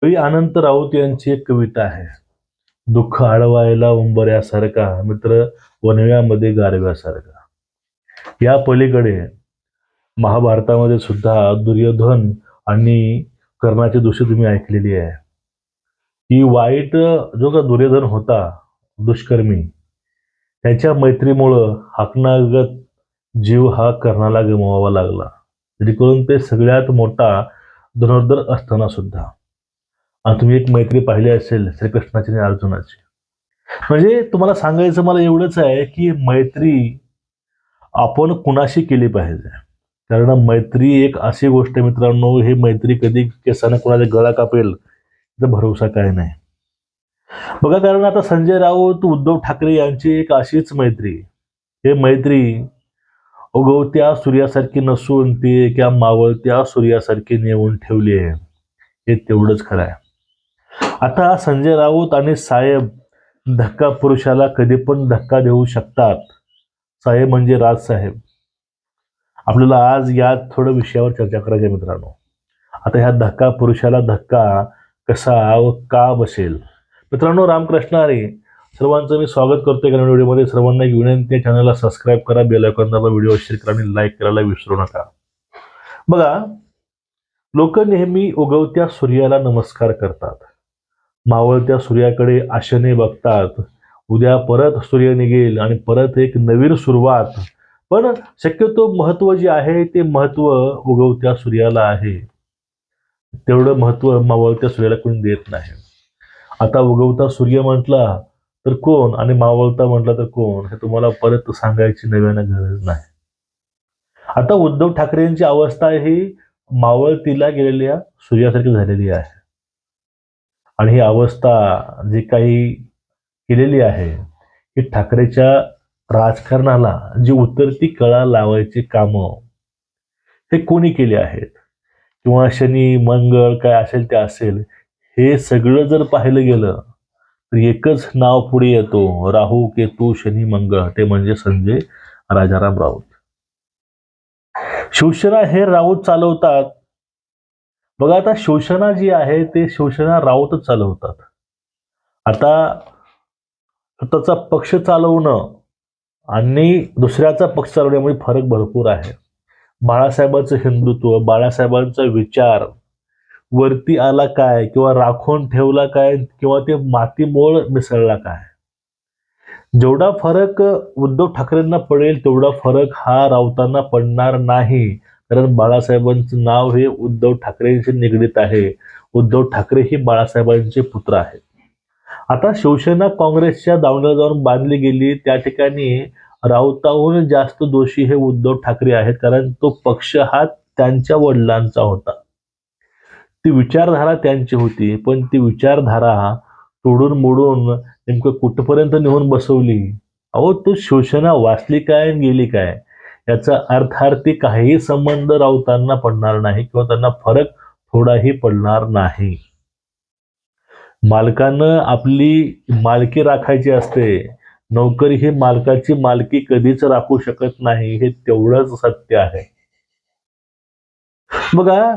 कवी अनंत राऊत यांची एक कविता आहे. दुःख अडवायला उंबऱ्यासारखा मित्र वनव्यामध्ये गारव्यासारखा. या पलीकडे महाभारतामध्ये सुद्धा दुर्योधन आणि कर्णाची दोषी तुम्ही ऐकलेली आहे. ही वाईट जो का दुर्योधन होता दुष्कर्मी, त्याच्या मैत्रीमुळं हाकनागत जीव हा कर्णाला गमवावा लागला. जेणेकरून ते सगळ्यात मोठा धनुर्धर असताना सुद्धा. आणि तुम्ही एक मैत्री पाहिली असेल श्रीकृष्णाची आणि अर्जुनाची. म्हणजे तुम्हाला सांगायचं मला एवढंच आहे की मैत्री आपण कुणाशी केली पाहिजे. कारण मैत्री एक अशी गोष्ट मित्रांनो, ही मैत्री कधी केसानं कोणाचा गळा कापेल तर भरोसा काय नाही बघा. कारण आता संजय राऊत उद्धव ठाकरे यांची एक अशीच मैत्री, हे मैत्री उगवत्या सूर्यासारखी नसून ती एका मावळत्या सूर्यासारखी नेऊन ठेवली आहे, हे तेवढंच खरं आहे. आता संजय राऊत आणि साहेब धक्का पुरुषाला कधी पण धक्का देऊ शकतात. साहेब म्हणजे राजसाहेब. आपल्याला आज या थोडं विषयावर चर्चा करायची आहे मित्रांनो. आता ह्या धक्का पुरुषाला धक्का कसा व का बसेल. मित्रांनो, रामकृष्ण हरी. सर्वांचं मी स्वागत करतोय नवीन व्हिडिओमध्ये. सर्वांना एक विनंती आहे, चॅनलला सबस्क्राईब करा, बेल आयकॉन दाबा, व्हिडिओ शेअर करा आणि लाईक करायला विसरू नका. बघा, लोक नेहमी उगवत्या सूर्याला नमस्कार करतात, मावळत्या सूर्याकडे आशेने बघतात. उद्या परत सूर्य निघेल आणि परत एक नवीन सुरुवात. पण शक्यतो महत्व जे आहे ते महत्व उगवत्या सूर्याला आहे, तेवढं महत्व मावळत्या सूर्याला कोणी देत नाही. आता उगवता सूर्य म्हटला तर कोण आणि मावळता म्हटला तर कोण, हे तुम्हाला परत सांगायची नव्यानं गरज नाही. आता उद्धव ठाकरेंची अवस्था ही मावळतीला गेलेल्या सूर्यासारखी झालेली आहे. आणि ही अवस्था जी काही केलेली आहे, ही ठाकरेच्या राजकारणाला जी उतरती कळा लावायची कामं हे कोणी केली आहेत, किंवा शनी मंगळ काय असेल ते असेल, हे सगळं जर पाहिलं गेलं तर एकच नाव पुढे येतो, राहू केतू शनी मंगळ, ते म्हणजे संजय राजाराम राऊत. शिवसेना हे राऊत चालवतात. बघा, आता शिवसेना जी आहे ते शिवसेना राऊतच चालवतात. आता स्वतःचा पक्ष चालवणं आणि दुसऱ्याचा पक्ष चालवण्यामध्ये फरक भरपूर आहे. बाळासाहेबांचं हिंदुत्व, बाळासाहेबांचा विचार वरती आला काय, किंवा राखून ठेवला काय, किंवा ते मातीमोल मिसळला काय. जेवढा फरक उद्धव ठाकरेंना पडेल तेवढा फरक हा राऊतांना पडणार नाही. कारण बाळासाहेबांचं नाव हे उद्धव ठाकरेंशी निगडीत आहे. उद्धव ठाकरे ही बाळासाहेबांचे पुत्र आहेत. आता शिवसेना काँग्रेसच्या दावणीला जाऊन बांधली गेली, त्या ठिकाणी राऊताहून जास्त दोषी हे उद्धव ठाकरे आहेत. कारण तो पक्ष हा त्यांच्या वडिलांचा होता, ती विचारधारा त्यांची होती. पण ती विचारधारा तोडून मोडून नेमकं कुठपर्यंत नेऊन बसवली. अहो, तो शिवसेना वाचली काय गेली काय याचा अर्थार्थी काहीही संबंध राऊतांना पडणार नाही, किंवा त्यांना फरक थोडाही पडणार नाही. मालकानं आपली मालकी राखायची असते. नोकरी ही मालकाची मालकी कधीच राखू शकत नाही, हे तेवढंच सत्य आहे. बघा,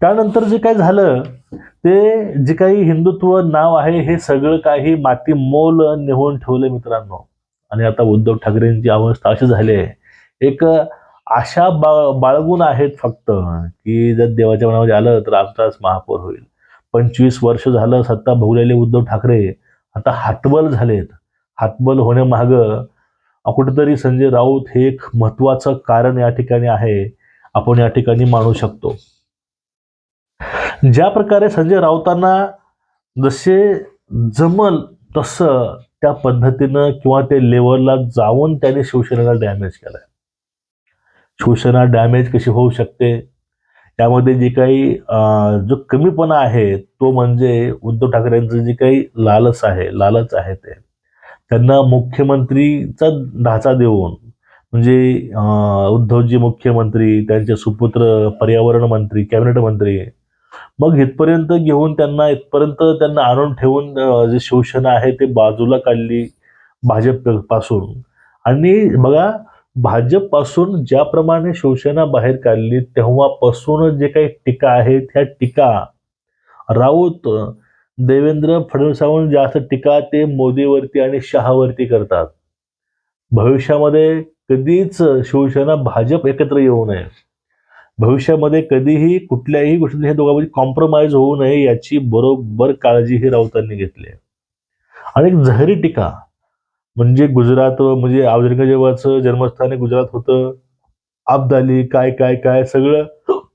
त्यानंतर जे काही झालं ते जे काही हिंदुत्व नाव आहे हे सगळं काही माती मोल नेऊन ठेवले मित्रांनो. आणि आता उद्धव ठाकरेंची अवस्था अशी झाली आहे, एक आशा बाळगून आहेत फक्त, की जर देवाच्या मनामध्ये आलं तर आमचाच महापौर होईल. 25 वर्ष झालं सत्ता भोगलेले उद्धव ठाकरे आता हतबल झालेत. हतबल होण्यामागं कुठेतरी संजय राऊत हे एक महत्वाचं कारण या ठिकाणी आहे, आपण या ठिकाणी मानू शकतो. ज्या प्रकारे संजय राऊतांना जसे जमल तसं त्या पद्धतीनं किंवा ते लेवलला जाऊन त्याने शिवसेनेला डॅमेज केलाय. शिवसेना डॅमेज कशी होऊ शकते, त्यामध्ये जे काही जो कमीपणा आहे तो म्हणजे उद्धव ठाकरेंचं जे काही लालच आहे ते त्यांना मुख्यमंत्रीचा ढाचा देऊन, म्हणजे उद्धवजी मुख्यमंत्री, त्यांचे सुपुत्र पर्यावरण मंत्री, कॅबिनेट मंत्री, मग इथपर्यंत घेऊन त्यांना इथपर्यंत त्यांना आणून ठेवून जे शिवसेना आहे ते बाजूला काढली भाजप पासून. आणि बघा, भाजप पासून ज्याप्रमाणे शिवसेना बाहेर काढली तेव्हापासून जे काही टीका आहे त्या टीका राऊत देवेंद्र फडणवीसांवर जास्त टीका ते मोदीवरती आणि शहावरती करतात. भविष्यामध्ये कधीच शिवसेना भाजप एकत्र येऊ नये, भविष्यामध्ये कधीही कुठल्याही गोष्टीत हे दोघांमध्ये कॉम्प्रोमाइज होऊ नये याची बरोबर काळजी ही राऊतांनी घेतली आहे. आणि एक जहरी टीका म्हणजे गुजरात म्हणजे औरंगजेबाचं जन्मस्थान गुजरात होतं, अब्दाली काय काय काय सगळं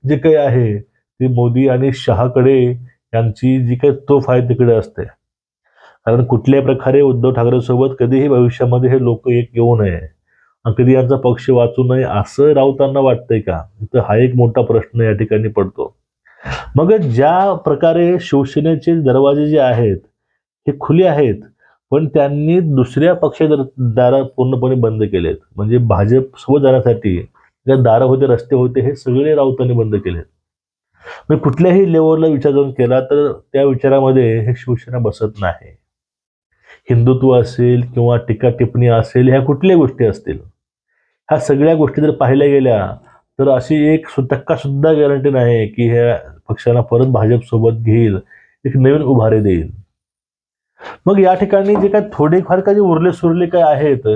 जे काही आहे ते मोदी आणि शहाकडे यांची जी काही तोफ आहे तिकडे असते. कारण कुठल्याही प्रकारे उद्धव ठाकरे सोबत कधीही भविष्यामध्ये हे लोक एक येऊ नये, कधी यांचा पक्ष वाचू नये असं राऊतांना वाटतंय का? तर हा एक मोठा प्रश्न या ठिकाणी पडतो. मग ज्या प्रकारे शिवसेनेचे दरवाजे जे आहेत हे खुले आहेत, पण त्यांनी दुसऱ्या पक्षाचे दार पूर्णपणे बंद केलेत. म्हणजे भाजप सोबत जाण्यासाठी ज्या दारं होते, रस्ते होते, हे सगळे राऊतांनी बंद केलेत. म्हणजे कुठल्याही लेवलला विचार जर केला तर त्या विचारामध्ये हे शिवसेना बसत नाही. हिंदुत्व असेल किंवा टीका टिप्पणी असेल, ह्या कुठल्याही गोष्टी असतील, ह्या सगळ्या गोष्टी जर पाहिल्या गेल्या तर अशी एक टक्का सुद्धा गॅरंटी नाही की ह्या पक्षाला परत भाजप सोबत घेईल, एक नवीन उभारी देईल. मग या ठिकाणी जे काही थोडेफार काही उरले सुरले काय आहेत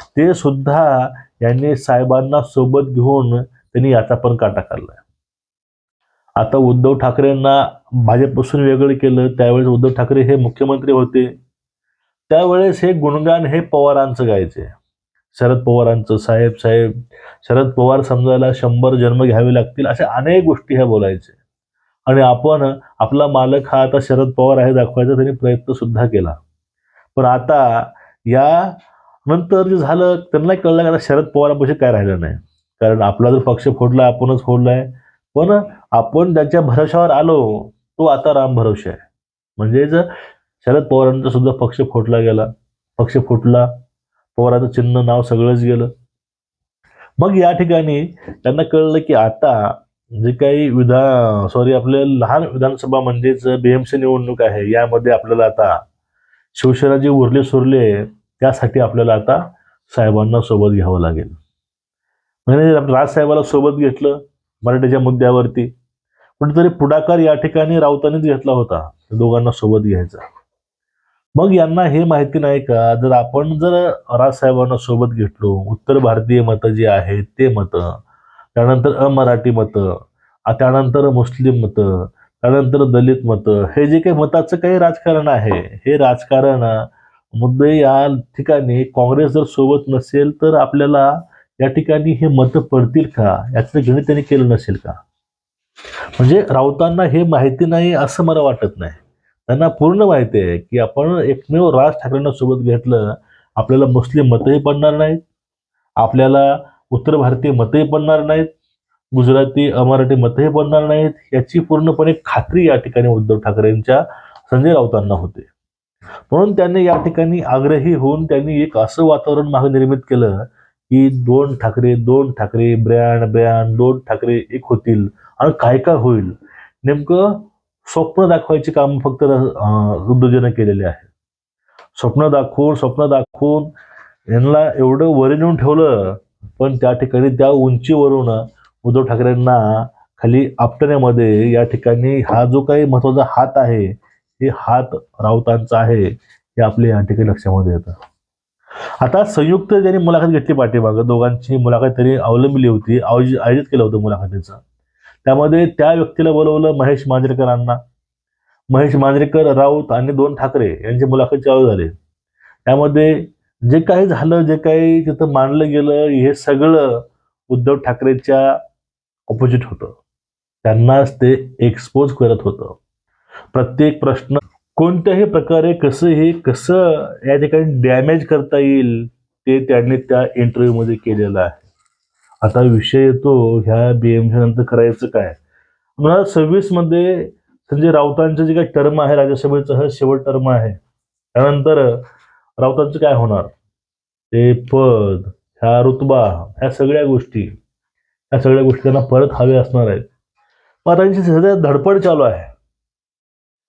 ते सुद्धा यांनी साहेबांना सोबत घेऊन त्यांनी याचा पण काटा काढलाय. आता उद्धव ठाकरेंना भाजपपासून वेगळं केलं, त्यावेळेस उद्धव ठाकरे हे मुख्यमंत्री होते, त्यावेळेस हे गुणगान हे पवारांचं गायचे, शरद पवारांचं. साहेब साहेब शरद पवार समजायला 100 जन्म घ्यावे लागतील, अशा अनेक गोष्टी ह्या बोलायचे. आणि आपण आपला मालक हा आता शरद पवार आहे दाखवायचा त्यांनी प्रयत्न सुद्धा केला. पण आता या नंतर जे झालं त्यांना कळलं की आता शरद पवारांपाशी काय राहिलं नाही. कारण आपला जर पक्ष फोडला आपणच फोडलाय, पण आपण ज्याच्या भरोशावर आलो तो आता राम भरोसा आहे. म्हणजेच शरद पवारांचा सुद्धा पक्ष फोडला गेला, पक्ष फुटला, पवारांचं चिन्ह नाव सगळंच गेलं. मग या ठिकाणी त्यांना कळलं की आता जे काही आपले लहान विधानसभा म्हणजेच बीएमसी निवडणूक आहे, यामध्ये आपल्याला आता शिवसेना जे उरले सुरले त्यासाठी आपल्याला आता साहेबांना सोबत घ्यावं लागेल. म्हणजे राजसाहेबाला सोबत घेतलं मराठीच्या मुद्द्यावरती, कुठेतरी पुढाकार या ठिकाणी राऊतांनीच घेतला होता दोघांना सोबत घ्यायचा. मग यांना हे माहिती नाही का, जर आपण जर राजसाहेबांना सोबत घेतलो, उत्तर भारतीय मतं जे आहेत ते मतं, त्यानंतर अमराठी मतं, त्यानंतर मुस्लिम मतं, त्यानंतर दलित मतं, हे जे काही मताचं काही राजकारण आहे, हे राजकारण मुद्दे या ठिकाणी काँग्रेस जर सोबत नसेल तर आपल्याला या ठिकाणी हे मतं पडतील का, याचं गणित त्यांनी केलं नसेल का? म्हणजे राऊतांना हे माहिती नाही असं मला वाटत नाही. त्यांना पूर्ण माहिती आहे की आपण एकमेव राज ठाकरेंना सोबत घेतलं, आपल्याला मुस्लिम मतही पडणार नाहीत, आपल्याला उत्तर भारतीय मतही पडणार नाहीत, गुजराती अमराठी मतही पडणार नाहीत, याची पूर्णपणे खात्री या ठिकाणी उद्धव ठाकरेंच्या संजय राऊतांना होते. म्हणून त्यांनी या ठिकाणी आग्रही होऊन त्यांनी एक असं वातावरण मागे निर्मित केलं की दोन ठाकरे ब्रँड 2 ठाकरे एक होतील आणि काय काय होईल. नेमकं स्वप्न दाखवायचे काम फक्त उद्धवजीने केलेले आहे. स्वप्न दाखवून यांना एवढं वर नेऊन ठेवलं, पण त्या ठिकाणी त्या उंचीवरून उद्धव ठाकरेंना खाली आपटण्यामध्ये या ठिकाणी हा जो काही महत्वाचा हात आहे, हे हात राऊतांचा आहे, हे आपल्या या ठिकाणी लक्षामध्ये येतं. आता संयुक्त त्यांनी मुलाखत घेतली, पाठीमागं दोघांची मुलाखत त्यांनी अवलंबली होती, आयोजित केलं होतं मुलाखतीचं. त्यामध्ये त्या व्यक्तीला बोलवलं महेश मांजरेकरांना. महेश मांजरेकर, राऊत आणि 2 ठाकरे यांची मुलाखत चालू झाली. त्यामध्ये जे काही झालं, जे काही तिथं मांडलं गेलं, हे सगळं उद्धव ठाकरेच्या ऑपोजिट होतं. त्यांनाच ते एक्सपोज करत होतं. प्रत्येक प्रश्न कोणत्याही प्रकारे कसं या ठिकाणी डॅमेज करता येईल ते त्यांनी त्या इंटरव्ह्यूमध्ये केलेलं आहे. आता विषय येतो ह्या बीएमसी नंतर करायचं काय. 2026 मध्ये संजय राऊतांचं जे काही टर्म आहे, राज्यसभेचं हा शेवट टर्म आहे, त्यानंतर राऊतांचं काय होणार, ते पद, ह्या रुतबा, ह्या सगळ्या गोष्टी त्यांना परत हवे असणार आहेत. मग त्यांची सध्या धडपड चालू आहे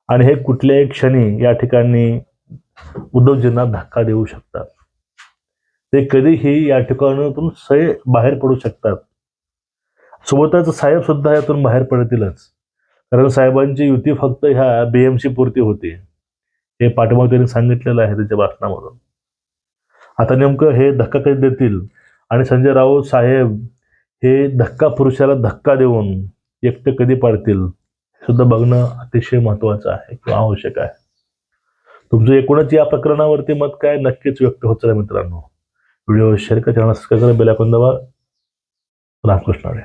आणि हे कुठल्याही क्षणी या ठिकाणी उद्धवजींना धक्का देऊ शकतात. ते कधीही या ठिकाणातून बाहेर पडू शकतात. सोबतच साहेब सुद्धा यातून बाहेर पडतीलच. कारण साहेबांची युती फक्त ह्या बीएमसी पुरती होती, हे पाठीमागे त्यांनी सांगितलेलं आहे त्यांच्या भाषणामधून. आता नेमकं हे धक्का कधी देतील आणि संजय राऊत साहेब हे धक्का पुरुषाला धक्का देऊन एकटे कधी पाडतील सुद्धा बघणं अतिशय महत्वाचं आहे किंवा आवश्यक आहे. तुमचं एकूणच या प्रकरणावरती मत काय नक्कीच व्यक्त होत राहा मित्रांनो. व्हिडिओ शेअर करा, चॅनल सबस्क्राईब करा, बेल आयकॉन दाबा. रामकृष्ण हरी.